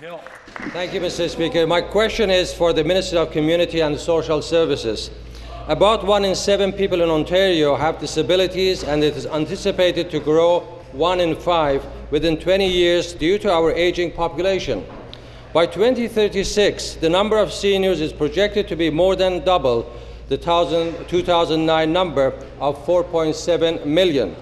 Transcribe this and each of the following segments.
Hill. Thank you, Mr. Speaker. My question is for the Minister of Community and Social Services. About 1 in 7 people in Ontario have disabilities, and it is anticipated to grow 1 in 5 within 20 years due to our aging population. By 2036, the number of seniors is projected to be more than double the 2009 number of 4.7 million.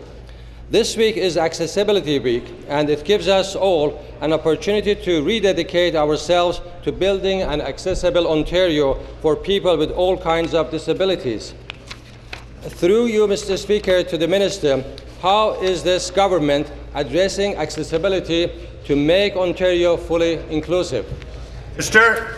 This week is Accessibility Week, and it gives us all an opportunity to rededicate ourselves to building an accessible Ontario for people with all kinds of disabilities. Through you, Mr. Speaker, to the Minister, how is this government addressing accessibility to make Ontario fully inclusive? Minister.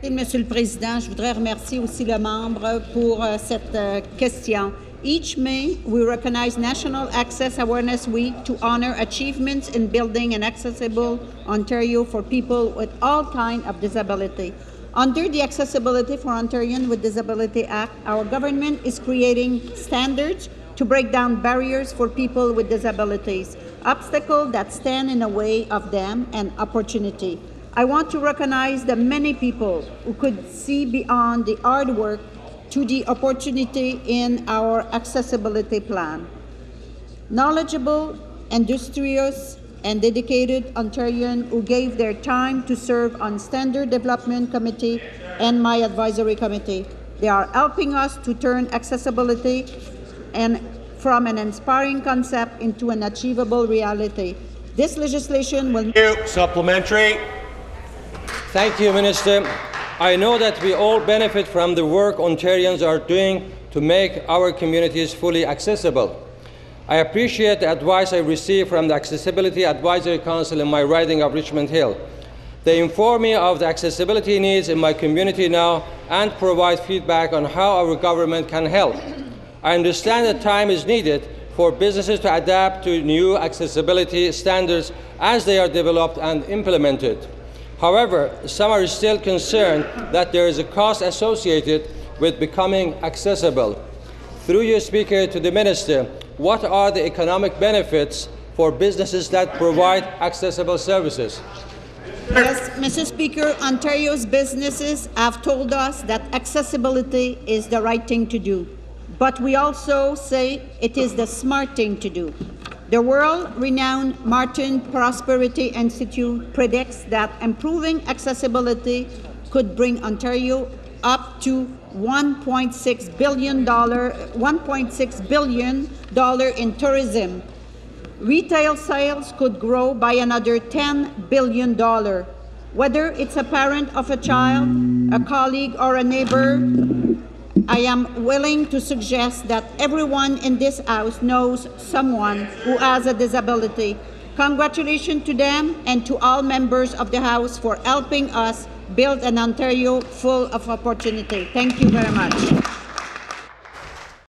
Monsieur le Président, je voudrais remercier aussi le membre pour cette question. Each May, we recognize National Access Awareness Week to honor achievements in building an accessible Ontario for people with all kinds of disability. Under the Accessibility for Ontarians with Disability Act, our government is creating standards to break down barriers for people with disabilities, obstacles that stand in the way of them, and opportunity. I want to recognize the many people who could see beyond the hard work to the opportunity in our accessibility plan. Knowledgeable, industrious, and dedicated Ontarians who gave their time to serve on Standard Development Committee and my advisory committee. They are helping us to turn accessibility and from an inspiring concept into an achievable reality. This legislation will... Supplementary. Thank you, Minister. I know that we all benefit from the work Ontarians are doing to make our communities fully accessible. I appreciate the advice I received from the Accessibility Advisory Council in my riding of Richmond Hill. They inform me of the accessibility needs in my community now and provide feedback on how our government can help. I understand that time is needed for businesses to adapt to new accessibility standards as they are developed and implemented. However, some are still concerned that there is a cost associated with becoming accessible. Through you, Speaker, to the Minister, what are the economic benefits for businesses that provide accessible services? Yes, Mr. Speaker, Ontario's businesses have told us that accessibility is the right thing to do, but we also say it is the smart thing to do. The world-renowned Martin Prosperity Institute predicts that improving accessibility could bring Ontario up to $1.6 billion in tourism. Retail sales could grow by another $10 billion. Whether it's a parent of a child, a colleague, or a neighbor, I am willing to suggest that everyone in this House knows someone who has a disability. Congratulations to them and to all members of the House for helping us build an Ontario full of opportunity. Thank you very much.